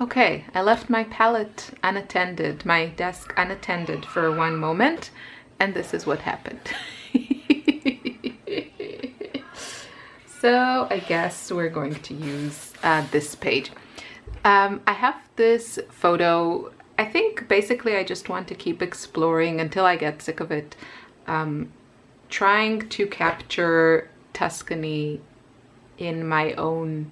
Okay, I left my palette unattended, my desk unattended for one moment, and this is what happened. So I guess we're going to use this page. I have this photo. I think basically I just want to keep exploring until I get sick of it, trying to capture Tuscany in my own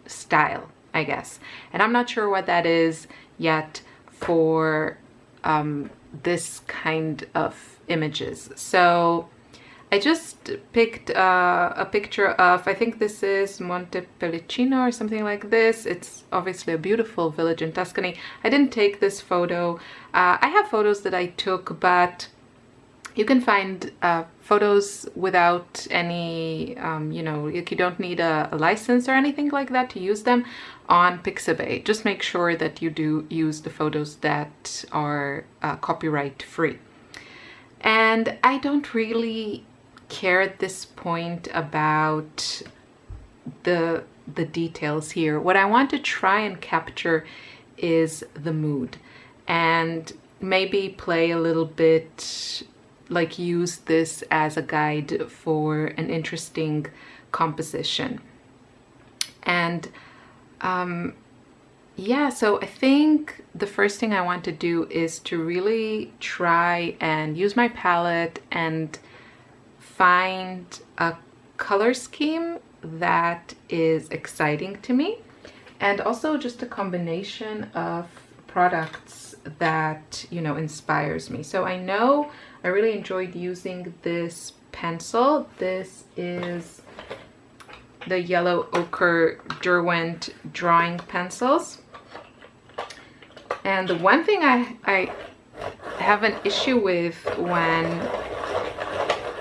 style, I guess. And I'm not sure what that is yet for this kind of images. So I just picked a picture of, I think this is Montepulciano or something like this. It's obviously a beautiful village in Tuscany. I didn't take this photo. I have photos that I took, but you can find photos without any, you know, you don't need a license or anything like that to use them on Pixabay. Just make sure that you do use the photos that are copyright free. And I don't really care at this point about the details here. What I want to try and capture is the mood, and maybe play a little bit, like use this as a guide for an interesting composition. And yeah, so I think the first thing I want to do is to really try and use my palette and find a color scheme that is exciting to me, and also just a combination of products that, you know, inspires me. So I know I really enjoyed using this pencil. This is the yellow ochre Derwent Drawing pencils. And the one thing I have an issue with when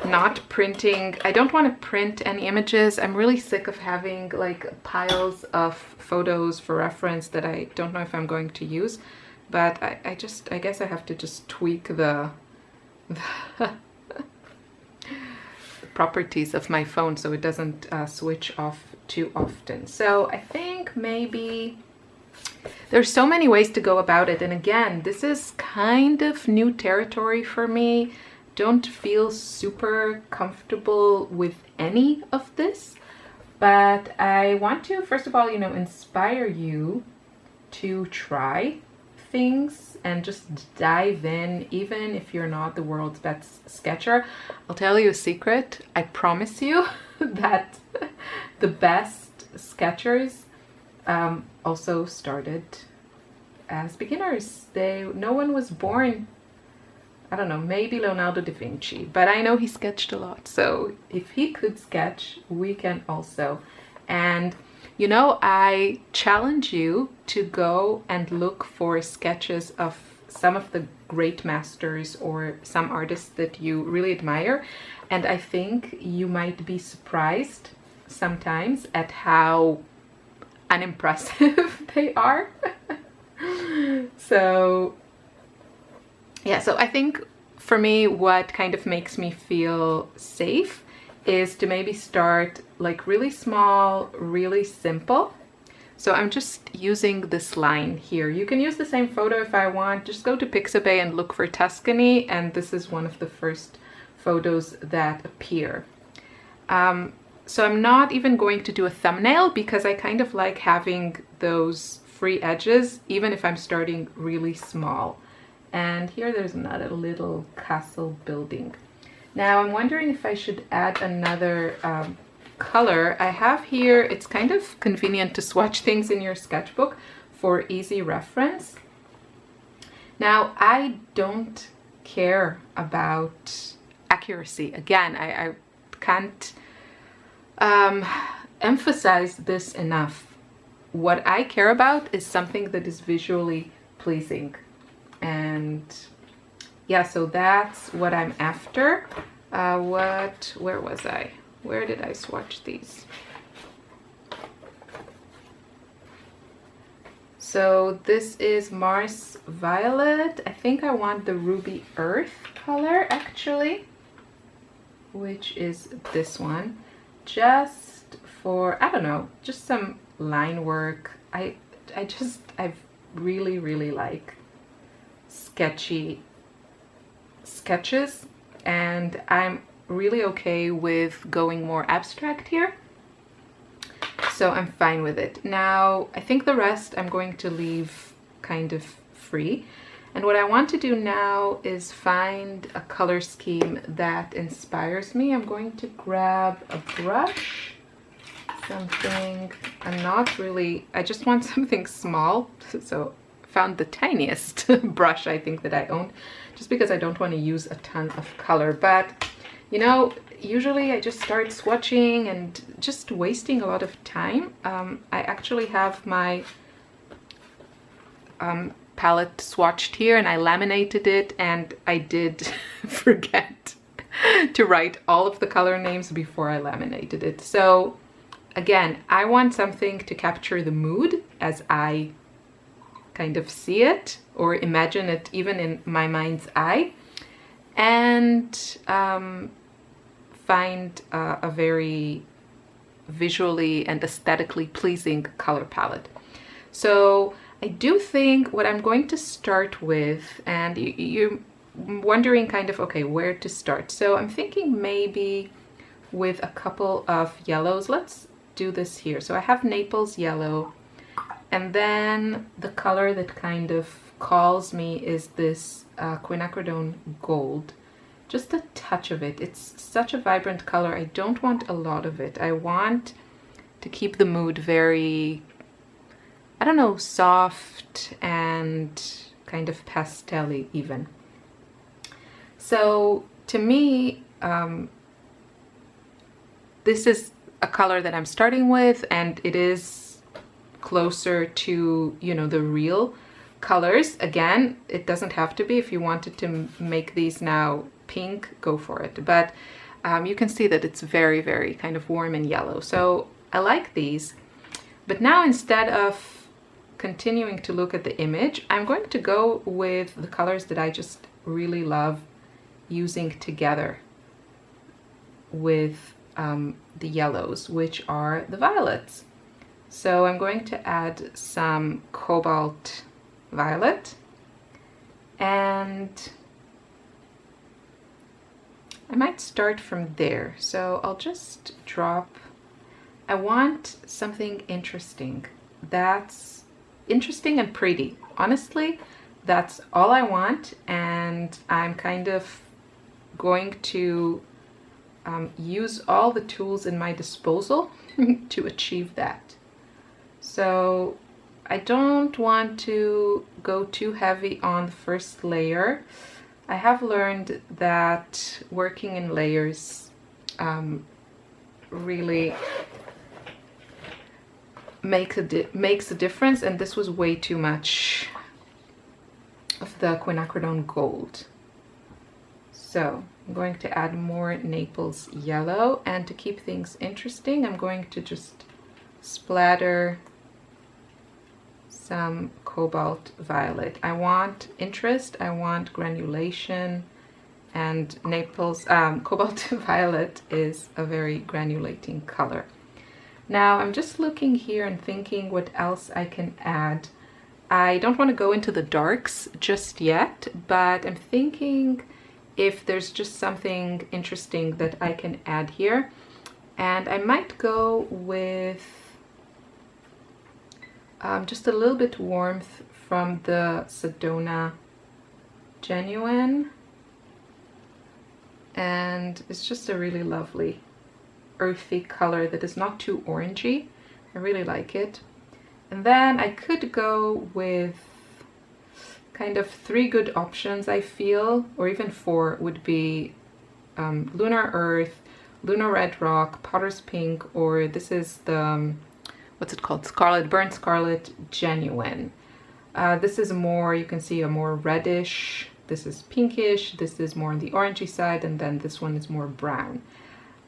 not printing, I don't want to print any images. I'm really sick of having like piles of photos for reference that I don't know if I'm going to use. But I guess I have to just tweak the properties of my phone so it doesn't switch off too often. So I think maybe there's so many ways to go about it. And again, this is kind of new territory for me. Don't feel super comfortable with any of this, but I want to, first of all, you know, inspire you to try things and just dive in, even if you're not the world's best sketcher. I'll tell you a secret. I promise you that the best sketchers also started as beginners. No one was born, I don't know, maybe Leonardo da Vinci, but I know he sketched a lot. So if he could sketch, we can also. And you know, I challenge you to go and look for sketches of some of the great masters or some artists that you really admire. And I think you might be surprised sometimes at how unimpressive they are. So yeah, so I think for me, what kind of makes me feel safe is to maybe start like really small, really simple. So I'm just using this line here. You can use the same photo if I want. Just go to Pixabay and look for Tuscany, and this is one of the first photos that appear. So I'm not even going to do a thumbnail because I kind of like having those free edges, even if I'm starting really small. And here there's another little castle building. Now I'm wondering if I should add another color. I have here, it's kind of convenient to swatch things in your sketchbook for easy reference. Now I don't care about accuracy. Again, I can't emphasize this enough. What I care about is something that is visually pleasing. And yeah, so that's what I'm after. Where was I? Where did I swatch these? So this is Mars Violet. I think I want the Ruby Earth color actually, which is this one. Just for, I don't know, just some line work. I I really like sketchy sketches, and I'm really okay with going more abstract here. So I'm fine with it. Now, I think the rest I'm going to leave kind of free. And what I want to do now is find a color scheme that inspires me. I'm going to grab a brush, something, I just want something small. So I found the tiniest brush I think that I own, just because I don't want to use a ton of color. But, you know, usually I just start swatching and just wasting a lot of time. I actually have my palette swatched here, and I laminated it, and I did forget to write all of the color names before I laminated it. So again, I want something to capture the mood as I kind of see it or imagine it even in my mind's eye, and find a very visually and aesthetically pleasing color palette. So I do think what I'm going to start with, and you're wondering kind of, okay, where to start. So I'm thinking maybe with a couple of yellows. Let's do this here. So I have Naples yellow, and then the color that kind of calls me is this quinacridone gold. Just a touch of it. It's such a vibrant color. I don't want a lot of it. I want to keep the mood very, I don't know, soft and kind of pastel-y even. So to me, this is a color that I'm starting with, and it is closer to, you know, the real colors. Again, it doesn't have to be. If you wanted to make these now pink, go for it. But you can see that it's very kind of warm and yellow. So I like these. But now, instead of continuing to look at the image, I'm going to go with the colors that I just really love using together with the yellows, which are the violets. So I'm going to add some cobalt violet, and I might start from there. So I'll just drop, I want something interesting. That's interesting and pretty. Honestly, that's all I want, and I'm kind of going to use all the tools in my disposal to achieve that. So I don't want to go too heavy on the first layer. I have learned that working in layers really makes a difference, and this was way too much of the quinacridone gold. So I'm going to add more Naples yellow, and to keep things interesting, I'm going to just splatter some cobalt violet. I want interest, I want granulation, and Naples cobalt violet is a very granulating color. Now I'm just looking here and thinking what else I can add. I don't want to go into the darks just yet, but I'm thinking if there's just something interesting that I can add here. And I might go with just a little bit warmth from the Sedona Genuine. And it's just a really lovely earthy color that is not too orangey. I really like it. And then I could go with kind of 3 good options, I feel, or even 4 would be Lunar Earth, Lunar Red Rock, Potter's Pink, or this is the, what's it called? Scarlet, Burnt Scarlet Genuine. This is more, you can see a more reddish, this is pinkish, this is more on the orangey side, and then this one is more brown.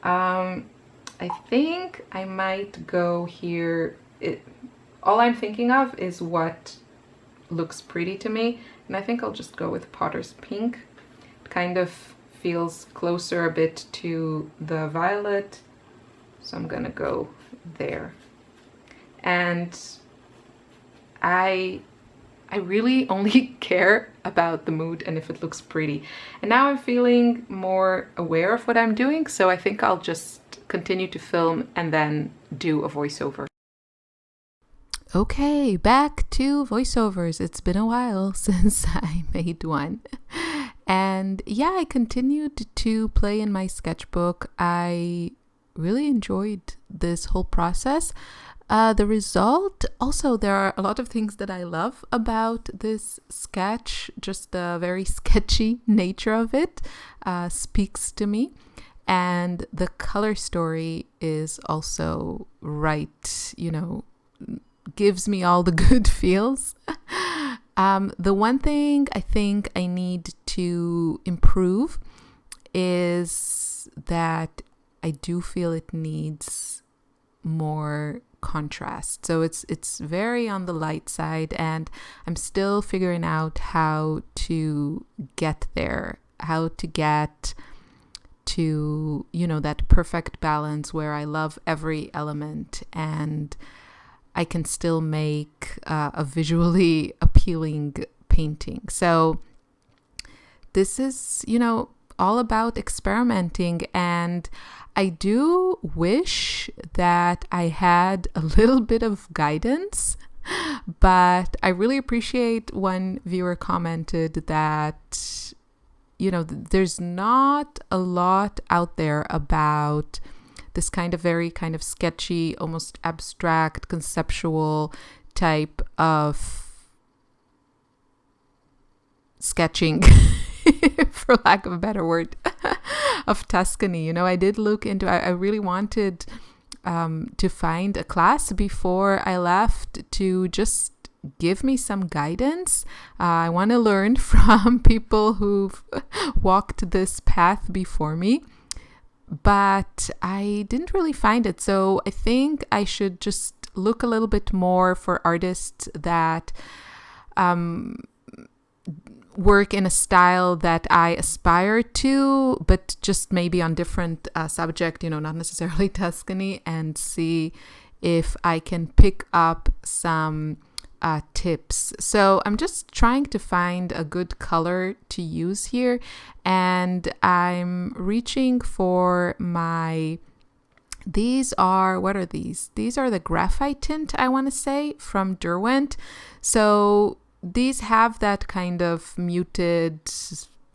I think I might go here, all I'm thinking of is what looks pretty to me, and I think I'll just go with Potter's Pink. It kind of feels closer a bit to the violet, so I'm gonna go there. And I really only care about the mood and if it looks pretty. And now I'm feeling more aware of what I'm doing, so I think I'll just continue to film and then do a voiceover. Okay, back to voiceovers. It's been a while since I made one. And yeah, I continued to play in my sketchbook. I really enjoyed this whole process. The result, also, there are a lot of things that I love about this sketch. Just the very sketchy nature of it speaks to me. And the color story is also right, you know, gives me all the good feels. The one thing I think I need to improve is that I do feel it needs more contrast. So it's very on the light side, and I'm still figuring out how to get there, how to get to, you know, that perfect balance where I love every element and I can still make a visually appealing painting. So this is, you know, all about experimenting, and I do wish that I had a little bit of guidance, but I really appreciate one viewer commented that, you know, there's not a lot out there about this kind of very kind of sketchy, almost abstract, conceptual type of sketching, for lack of a better word, of Tuscany. You know, I did look into, I really wanted to find a class before I left to just give me some guidance. I want to learn from people who've walked this path before me, but I didn't really find it. So I think I should just look a little bit more for artists that work in a style that I aspire to, but just maybe on different subject, you know, not necessarily Tuscany, and see if I can pick up some tips. So I'm just trying to find a good color to use here, and I'm reaching for my, these are, what are these? These are the graphite tint, I want to say, from Derwent. So these have that kind of muted,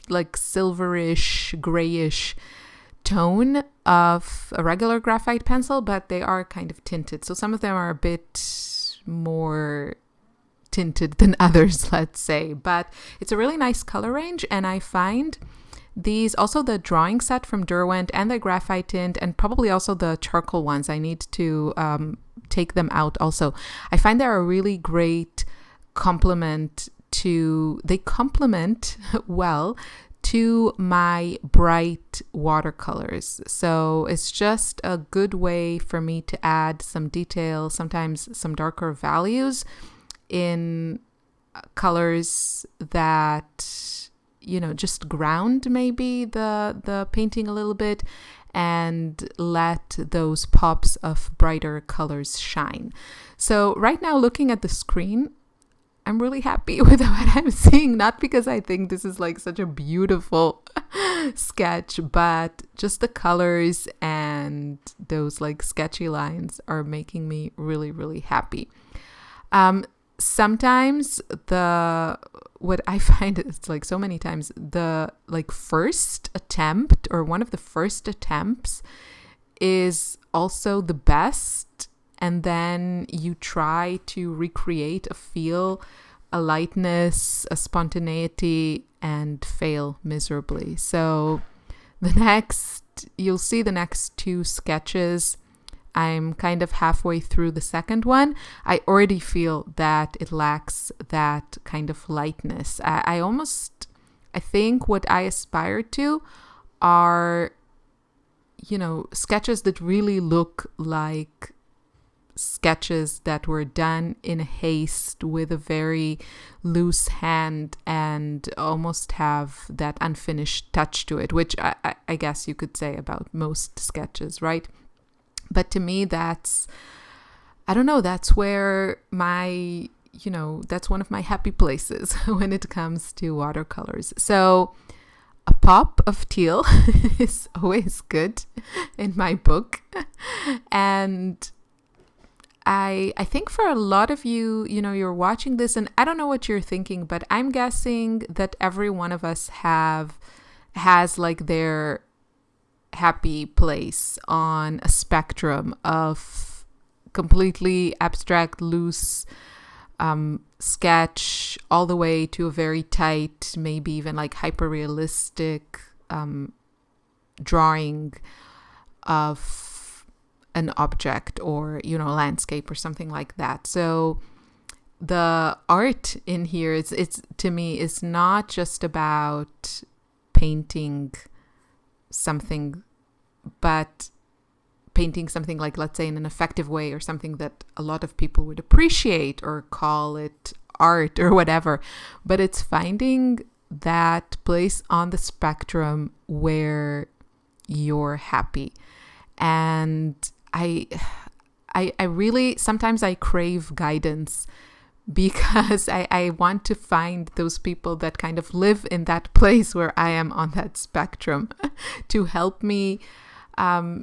like silverish, grayish tone of a regular graphite pencil, but they are kind of tinted. So some of them are a bit more tinted than others, let's say, but it's a really nice color range. And I find these, also the drawing set from Derwent and the graphite tint, and probably also the charcoal ones, I need to take them out also. I find they're a really great complement to, they complement well to my bright watercolors. So it's just a good way for me to add some detail, sometimes some darker values in colors that, you know, just ground maybe the painting a little bit and let those pops of brighter colors shine. So right now, looking at the screen, I'm really happy with what I'm seeing, not because I think this is like such a beautiful sketch, but just the colors and those like sketchy lines are making me really, really happy. Sometimes what I find, it's like so many times, the like first attempt or one of the first attempts is also the best. And then you try to recreate a feel, a lightness, a spontaneity, and fail miserably. So you'll see the next two sketches. I'm kind of halfway through the second one. I already feel that it lacks that kind of lightness. I think what I aspire to are, you know, sketches that really look like sketches that were done in haste with a very loose hand and almost have that unfinished touch to it, which I guess you could say about most sketches, right? But to me, that's, I don't know, that's where my, you know, that's one of my happy places when it comes to watercolors. So a pop of teal is always good in my book. And I think for a lot of you, you know, you're watching this and I don't know what you're thinking, but I'm guessing that every one of us has like their happy place on a spectrum of completely abstract, loose sketch all the way to a very tight, maybe even like hyper-realistic drawing of an object or, you know, landscape or something like that. So the art in here it's to me is not just about painting something, but painting something like, let's say, in an effective way or something that a lot of people would appreciate or call it art or whatever. But it's finding that place on the spectrum where you're happy. And I really, sometimes I crave guidance because I want to find those people that kind of live in that place where I am on that spectrum to help me,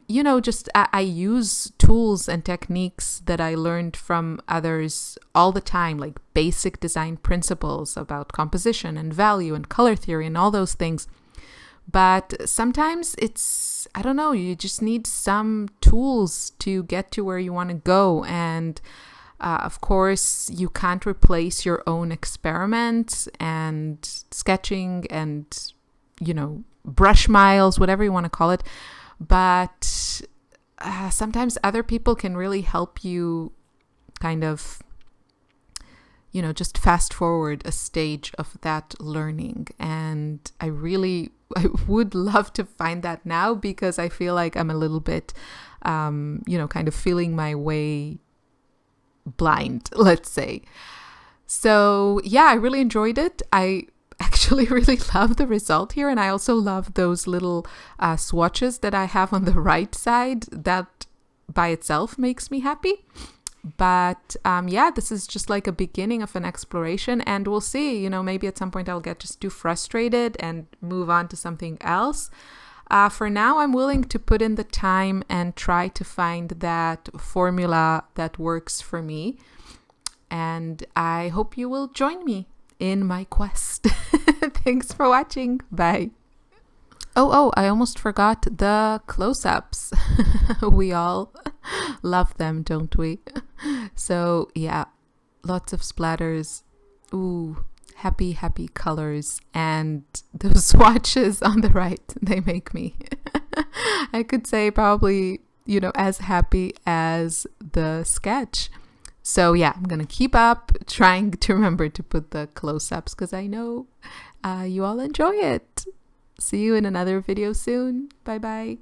you know, just I use tools and techniques that I learned from others all the time, like basic design principles about composition and value and color theory and all those things. But sometimes it's, I don't know, you just need some tools to get to where you want to go. And of course, you can't replace your own experiments and sketching and, you know, brush miles, whatever you want to call it. But sometimes other people can really help you kind of, you know, just fast forward a stage of that learning. And I would love to find that now because I feel like I'm a little bit, you know, kind of feeling my way blind, let's say. So yeah, I really enjoyed it. I actually really love the result here. And I also love those little swatches that I have on the right side. That by itself makes me happy. But yeah, this is just like a beginning of an exploration, and we'll see, you know, maybe at some point I'll get just too frustrated and move on to something else. For now, I'm willing to put in the time and try to find that formula that works for me. And I hope you will join me in my quest. Thanks for watching. Bye. Oh, I almost forgot the close-ups. We all love them, don't we? So yeah, lots of splatters. Ooh, happy colors. And those swatches on the right, they make me, I could say probably, you know, as happy as the sketch. So yeah, I'm going to keep up trying to remember to put the close-ups because I know you all enjoy it. See you in another video soon. Bye bye.